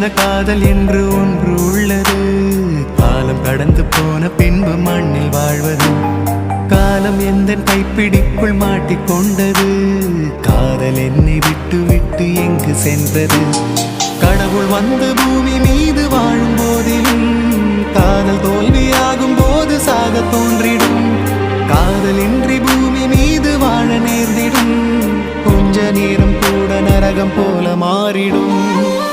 காதல் என்று ஒன்று உள்ளது. காலம் கடந்து போன பின்பு மண்ணில் வாழ்வது. காலம் எந்த கைப்பிடிக்குள் மாட்டிக்கொண்டது. காதல் என்னை விட்டு விட்டு எங்கு சென்றது. கடவுள் வந்து பூமி மீது வாழும் போதிலும் காதல் தோல்வியாகும் போது சாக தோன்றிடும். காதலின்றி பூமி மீது வாழ நேர்ந்திடும். கொஞ்ச நேரம் கூட நரகம் போல மாறிடும்.